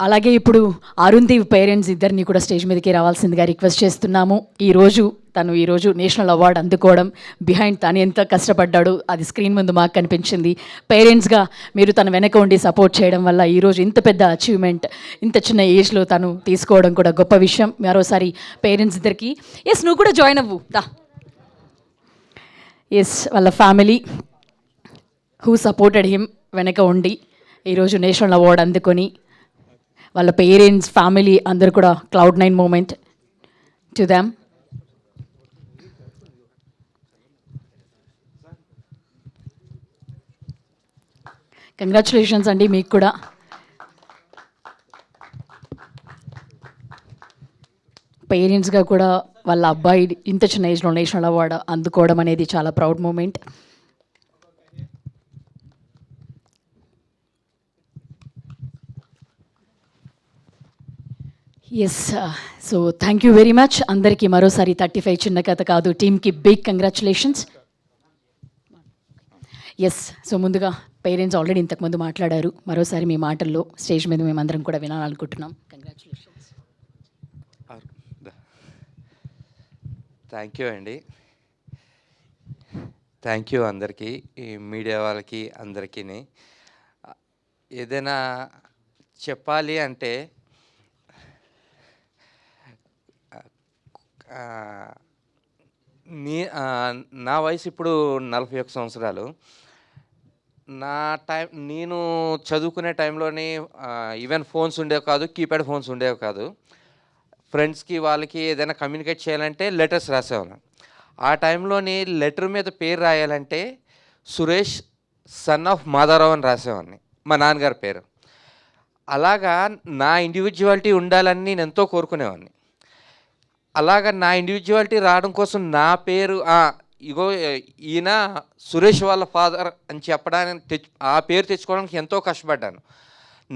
అలాగే ఇప్పుడు అరుణ్దీప్ పేరెంట్స్ ఇద్దరిని కూడా స్టేజ్ మీదకి రావాల్సిందిగా రిక్వెస్ట్ చేస్తున్నాము. ఈరోజు నేషనల్ అవార్డు అందుకోవడం బిహైండ్ తను ఎంత కష్టపడ్డాడు అది స్క్రీన్ ముందు మాకు కనిపించింది. పేరెంట్స్గా మీరు తన వెనక ఉండి సపోర్ట్ చేయడం వల్ల ఈరోజు ఇంత పెద్ద అచీవ్మెంట్ ఇంత చిన్న ఏజ్లో తను తీసుకోవడం కూడా గొప్ప విషయం. మరోసారి పేరెంట్స్ ఇద్దరికి నువ్వు కూడా జాయిన్ అవ్వు దా. వాళ్ళ ఫ్యామిలీ హూ సపోర్టెడ్ హిమ్ వెనక ఉండి ఈరోజు నేషనల్ అవార్డు అందుకొని వాళ్ళ పేరెంట్స్ ఫ్యామిలీ అందరూ కూడా Cloud9 moment to them. Congratulations అండి మీకు కూడా. పేరెంట్స్గా కూడా వాళ్ళ అబ్బాయి ఇంత చిన్న ఏజ్లో నేషనల్ అవార్డు అందుకోవడం అనేది చాలా proud moment. So thank you very much అందరికీ. మరోసారి 35 చిన్న కథ కాదు టీమ్కి బిగ్ కంగ్రాచులేషన్స్. సో ముందుగా పేరెంట్స్ ఆల్రెడీ ఇంతకుముందు మాట్లాడారు. మరోసారి మీ మాటల్లో స్టేజ్ మీద మేమందరం కూడా వినాలనుకుంటున్నాం. కంగ్రాచులేషన్స్. థ్యాంక్ యూ అండి. థ్యాంక్ యూ అందరికీ, ఈ మీడియా వాళ్ళకి అందరికీ. ఏదైనా చెప్పాలి అంటే నా వయసు ఇప్పుడు 41 సంవత్సరాలు. నేను చదువుకునే టైంలోని ఈవెన్ ఫోన్స్ ఉండేవి కాదు, కీప్యాడ్ ఫోన్స్ ఉండేవి కాదు. ఫ్రెండ్స్కి వాళ్ళకి ఏదైనా కమ్యూనికేట్ చేయాలంటే లెటర్స్ రాసేవాళ్ళం. ఆ టైంలోని లెటర్ మీద పేరు రాయాలంటే సురేష్ సన్ ఆఫ్ మాధవరావు అని రాసేవాడిని, మా నాన్నగారి పేరు. అలాగా నా ఇండివిజువాలిటీ ఉండాలని నేను ఎంతో కోరుకునేవాడిని. అలాగా నా ఇండివిజువాలిటీ రావడం కోసం నా పేరు ఇగో ఈయన సురేష్ వాళ్ళ ఫాదర్ అని చెప్పడానికి ఆ పేరు తెచ్చుకోవడానికి ఎంతో కష్టపడ్డాను.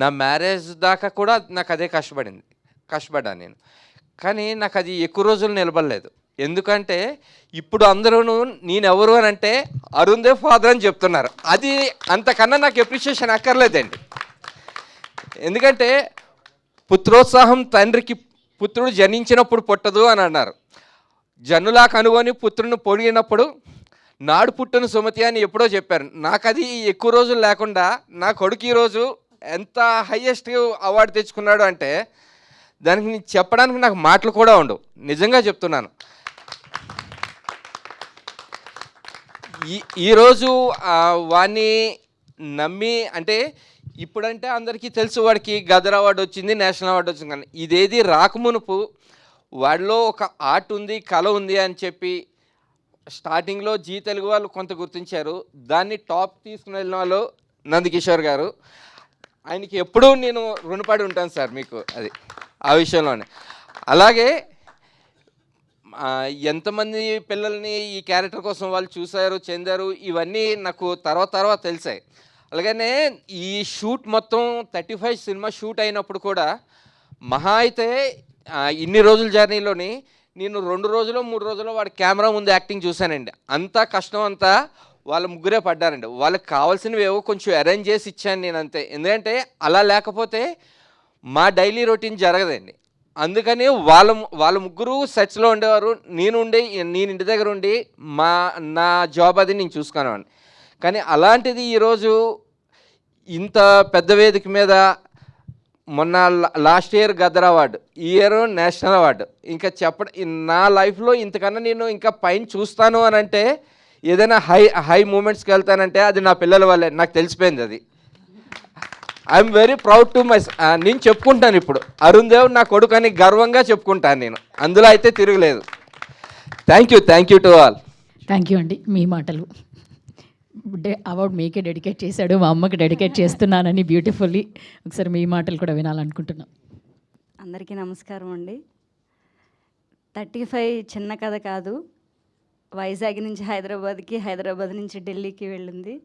నా మ్యారేజ్ దాకా కూడా నాకు అదే కష్టపడ్డాను నేను. కానీ నాకు అది ఎక్కువ రోజులు నిలబడలేదు. ఎందుకంటే ఇప్పుడు అందరూ నేనెవరు అని అంటే అరుణ్ దేవ్ ఫాదర్ అని చెప్తున్నారు. అది అంతకన్నా నాకు అప్రిషియేషన్ అక్కర్లేదండి. ఎందుకంటే పుత్రోత్సాహం తండ్రికి పుత్రుడు జనించినప్పుడు పుట్టదు అని అన్నారు. జన్నులా కనుగొని పుత్రుని పొడిగినప్పుడు నాడు పుట్టును సుమతి అని ఎప్పుడో చెప్పారు. నాకు అది ఎక్కువ రోజులు లేకుండా నా కొడుకు ఈరోజు ఎంత హయ్యెస్ట్ అవార్డు తెచ్చుకున్నాడు అంటే దానికి చెప్పడానికి నాకు మాటలు కూడా ఉండవు. నిజంగా చెప్తున్నాను. ఈరోజు వాడిని నమ్మి అంటే ఇప్పుడంటే అందరికీ తెలుసు వాడికి గదర్ అవార్డు వచ్చింది, నేషనల్ అవార్డు వచ్చింది. కానీ ఇదేది రాకమునుపు వాడిలో ఒక ఆర్ట్ ఉంది, కళ ఉంది అని చెప్పి స్టార్టింగ్లో జీ తెలుగు వాళ్ళు కొంత గుర్తించారు. దాన్ని టాప్ తీసుకుని వెళ్ళిన వాళ్ళు నందకిషోర్ గారు. ఆయనకి ఎప్పుడూ నేను రుణపడి ఉంటాను సార్ మీకు అది ఆ విషయంలోనే. అలాగే ఎంతమంది పిల్లల్ని ఈ క్యారెక్టర్ కోసం వాళ్ళు చూశారు, చెందారు, ఇవన్నీ నాకు తర్వాత తెలిసాయి. అలాగనే ఈ షూట్ మొత్తం 35 సినిమా షూట్ అయినప్పుడు కూడా మహా అయితే ఇన్ని రోజుల జర్నీలోని నేను 2 రోజులు 3 రోజులు వాడి కెమెరా ముందు యాక్టింగ్ చూశానండి. అంతా కష్టం అంతా వాళ్ళ ముగ్గురే పడ్డారండి. వాళ్ళకి కావాల్సినవి ఏవో కొంచెం అరేంజ్ చేసి ఇచ్చాను నేను అంతే. ఎందుకంటే అలా లేకపోతే మా డైలీ రొటీన్ జరగదండి. అందుకని వాళ్ళ ముగ్గురు సెట్స్లో ఉండేవారు. నేను ఇంటి దగ్గర ఉండి నా జాబ్ అది నేను చూసుకునేవాడిని. కానీ అలాంటిది ఈరోజు ఇంత పెద్ద వేదిక మీద మొన్న లాస్ట్ ఇయర్ గదర్ అవార్డు, ఈ ఇయర్ నేషనల్ అవార్డు, ఇంకా నా లైఫ్లో ఇంతకన్నా నేను ఇంకా పైన చూస్తాను అని అంటే ఏదైనా హై మూమెంట్స్కి వెళ్తానంటే అది నా పిల్లల వల్లే. నాకు తెలిసిపోయింది అది. ఐఎమ్ వెరీ ప్రౌడ్ టు నేను చెప్పుకుంటాను ఇప్పుడు అరుణ్ దేవ్ నా కొడుకు అని గర్వంగా చెప్పుకుంటాను నేను. అందులో అయితే తిరగలేదు. Thank you to all. Thank you అండి. మీ మాటలు అవార్డు మీకే డెడికేట్ చేశాడు, మా అమ్మకి డెడికేట్ చేస్తున్నానని బ్యూటిఫుల్లీ. ఒకసారి మీ మాటలు కూడా వినాలనుకుంటున్నాం. అందరికీ నమస్కారం అండి. 35 చిన్న కథ కాదు. వైజాగ్ నుంచి హైదరాబాద్కి, హైదరాబాద్ నుంచి ఢిల్లీకి వెళ్ళింది.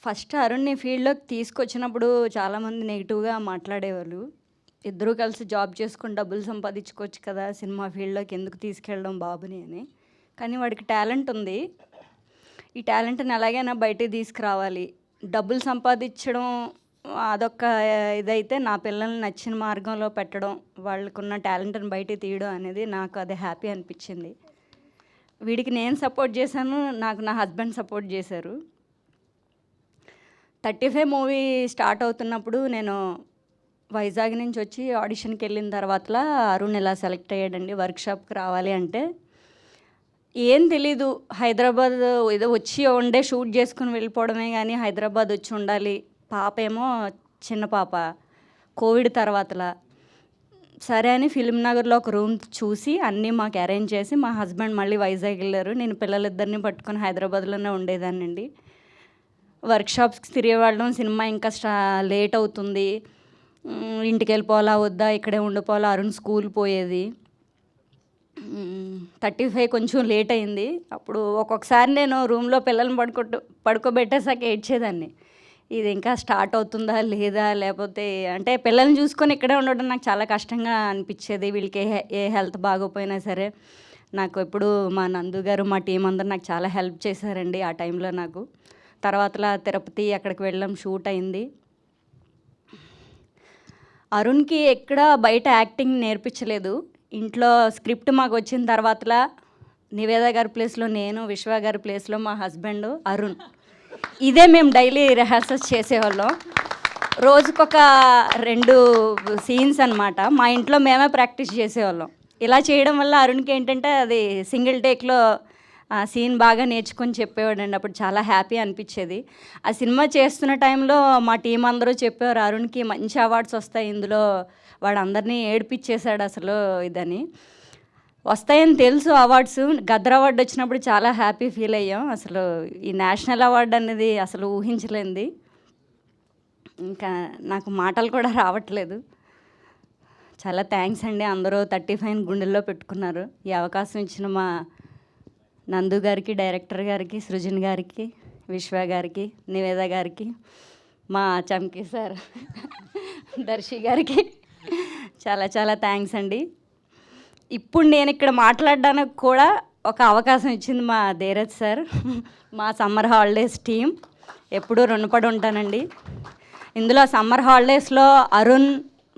ఫస్ట్ అరుణ్ని ఫీల్డ్లోకి తీసుకొచ్చినప్పుడు చాలామంది నెగిటివ్గా మాట్లాడేవాళ్ళు. ఇద్దరూ కలిసి జాబ్ చేసుకుని డబ్బులు సంపాదించుకోవచ్చు కదా, సినిమా ఫీల్డ్లోకి ఎందుకు తీసుకెళ్ళడం బాబుని అని. కానీ వాడికి టాలెంట్ ఉంది. ఈ టాలెంట్ని ఎలాగైనా బయటికి తీసుకురావాలి. డబ్బులు సంపాదించడం అదొక ఇదైతే, నా పిల్లల్ని నచ్చిన మార్గంలో పెట్టడం, వాళ్ళకున్న టాలెంట్ని బయటికి తీయడం అనేది నాకు అది హ్యాపీ అనిపించింది. వీడికి నేను సపోర్ట్ చేశాను, నాకు నా హస్బెండ్ సపోర్ట్ చేశారు. 35 మూవీ స్టార్ట్ అవుతున్నప్పుడు నేను వైజాగ్ నుంచి వచ్చి ఆడిషన్కి వెళ్ళిన తర్వాత అరుణ్ ఇలా సెలెక్ట్ అయ్యాడండి, వర్క్షాప్కి రావాలి అంటే. ఏం తెలీదు, హైదరాబాద్ ఏదో వచ్చి వన్ డే షూట్ చేసుకుని వెళ్ళిపోవడమే కానీ హైదరాబాద్ వచ్చి ఉండాలి. పాప ఏమో చిన్న పాప, కోవిడ్ తర్వాతలా. సరే అని ఫిల్మ్ నగర్లో ఒక రూమ్ చూసి అన్నీ మాకు అరేంజ్ చేసి మా హస్బెండ్ మళ్ళీ వైజాగ్ వెళ్ళారు. నేను పిల్లలిద్దరిని పట్టుకొని హైదరాబాద్లోనే ఉండేదాన్నండి. వర్క్షాప్స్కి తిరిగేవాళ్ళం. సినిమా ఇంకా లేట్ అవుతుంది, ఇంటికి వెళ్ళిపోవాలా వద్దా, ఇక్కడే ఉండిపోవాలా. అరుణ్ స్కూల్ పోయేది. 35 కొంచెం లేట్ అయింది. అప్పుడు ఒక్కొక్కసారి నేను రూమ్లో పిల్లల్ని పడుకోబెట్టేసాక ఏడ్చేదాన్ని. ఇది ఇంకా స్టార్ట్ అవుతుందా లేదా, లేకపోతే అంటే పిల్లల్ని చూసుకొని ఇక్కడే ఉండడం నాకు చాలా కష్టంగా అనిపించేది. వీళ్ళకి ఏ హెల్త్ బాగోపోయినా సరే నాకు ఎప్పుడు మా నందు గారు, మా టీం అందరూ నాకు చాలా హెల్ప్ చేశారండి ఆ టైంలో నాకు. తర్వాతలా తిరుపతి అక్కడికి వెళ్ళాం, షూట్ అయింది. అరుణ్కి ఎక్కడ బయట యాక్టింగ్ నేర్పించలేదు. ఇంట్లో స్క్రిప్ట్ మాకు వచ్చిన తర్వాతలా నివేద గారి ప్లేస్లో నేను, విశ్వ గారి ప్లేస్లో మా హస్బెండ్ అరుణ్, ఇదే మేము డైలీ రిహార్సల్స్ చేసేవాళ్ళం. రోజుకొక 2 సీన్స్ అనమాట. మా ఇంట్లో మేమే ప్రాక్టీస్ చేసేవాళ్ళం. ఇలా చేయడం వల్ల అరుణ్కి ఏంటంటే అది సింగిల్ టేక్లో ఆ సీన్ బాగా నేర్చుకొని చెప్పేవాడండి. అప్పుడు చాలా హ్యాపీ అనిపించేది. ఆ సినిమా చేస్తున్న టైంలో మా టీం అందరూ చెప్పేవారు, అరుణ్కి మంచి అవార్డ్స్ వస్తాయి ఇందులో, వాడు అందరినీ ఏడిపించేశాడు అసలు ఇదని. వస్తాయని తెలుసు అవార్డ్స్. గద్దర్ అవార్డు వచ్చినప్పుడు చాలా హ్యాపీ ఫీల్ అయ్యాం. అసలు ఈ నేషనల్ అవార్డు అనేది అసలు ఊహించలేంది. ఇంకా నాకు మాటలు కూడా రావట్లేదు. చాలా థ్యాంక్స్ అండి. అందరూ 35 గుండెల్లో పెట్టుకున్నారు. ఈ అవకాశం ఇచ్చిన మా నందు గారికి, డైరెక్టర్ గారికి, సృజన్ గారికి, విశ్వ గారికి, నివేద గారికి, మా చమ్కీ సార్ దర్శి గారికి చాలా చాలా థ్యాంక్స్ అండి. ఇప్పుడు నేను ఇక్కడ మాట్లాడడానికి కూడా ఒక అవకాశం ఇచ్చింది మా ధీరజ్ సార్, మా సమ్మర్ హాలిడేస్ టీం. ఎప్పుడూ రుణపడి ఉంటానండి. ఇందులో సమ్మర్ హాలిడేస్లో అరుణ్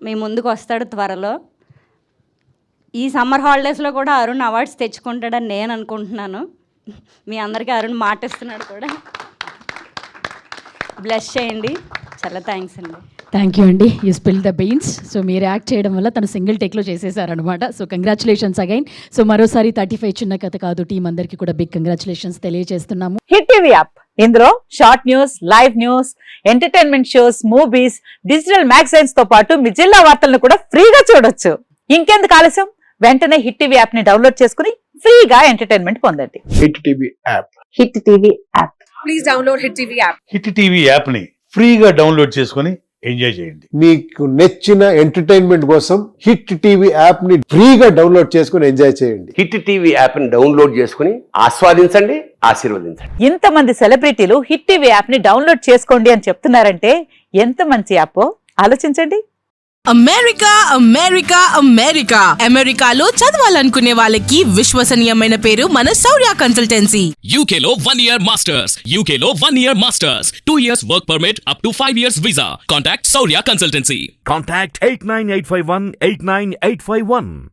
మీ ముందుకు వస్తాడు త్వరలో. ఈ సమ్మర్ హాలిడేస్లో కూడా అరుణ్ అవార్డ్స్ తెచ్చుకుంటాడని నేను అనుకుంటున్నాను. మీ అందరికీ అరుణ్ మాటిస్తున్నాడు కూడా. బ్లెస్ చేయండి. చాలా థ్యాంక్స్ అండి. థ్యాంక్ యూ అండి. You spill the beans. So మీరు యాక్ట్ చేయడం వల్ల తను సింగిల్ టేక్లో చేసేసారనమాట. So congratulations again. సో మరోసారి 35 చిన్న కథ కాదు టీం అందరికీ కూడా బిగ్ కంగ్రాచులేషన్స్ తెలియజేస్తున్నాము. హిట్ టీవీ యాప్, ఇందులో short news, live news, entertainment shows, movies, digital magazines తో పాటు మీ జిల్లా వార్తలను కూడా ఫ్రీగా చూడొచ్చు. ఇంకెందుకు ఆలస్యం, వెంటనే హిట్ టీవీ యాప్ ని డౌన్లోడ్ చేసుకుని ఫ్రీగా ఎంటర్టైన్మెంట్ పొందండి. Hit TV app. Hit TV app. Please download hit TV app. Hit TV app ని ఫ్రీగా డౌన్లోడ్ చేసుకొని ఎంజాయ్ చేయండి. మీకు నచ్చిన ఎంటర్టైన్మెంట్ కోసం హిట్ టీవీ యాప్ ని ఫ్రీగా డౌన్లోడ్ చేసుకొని ఎంజాయ్ చేయండి. హిట్ టీవీ యాప్ ని డౌన్లోడ్ చేసుకుని ఆస్వాదించండి, ఆశీర్వదించండి. ఇంతమంది సెలబ్రిటీలు హిట్ టీవీ యాప్ ని డౌన్లోడ్ చేసుకోండి అని చెప్తున్నారంటే ఎంత మంచి యాప్ ఆలోచించండి. అమెరికా అమెరికా అమెరికా అమెరికాలో చదవాలనుకునే వాళ్ళకి విశ్వసనీయమైన పేరు మన శౌర్య కన్సల్టెన్సీ. UK లో 1 year masters. UK లో 1 year masters. 2 years work permit up to 5 years visa. Contact Saurya Consultancy. Contact 89851 89851.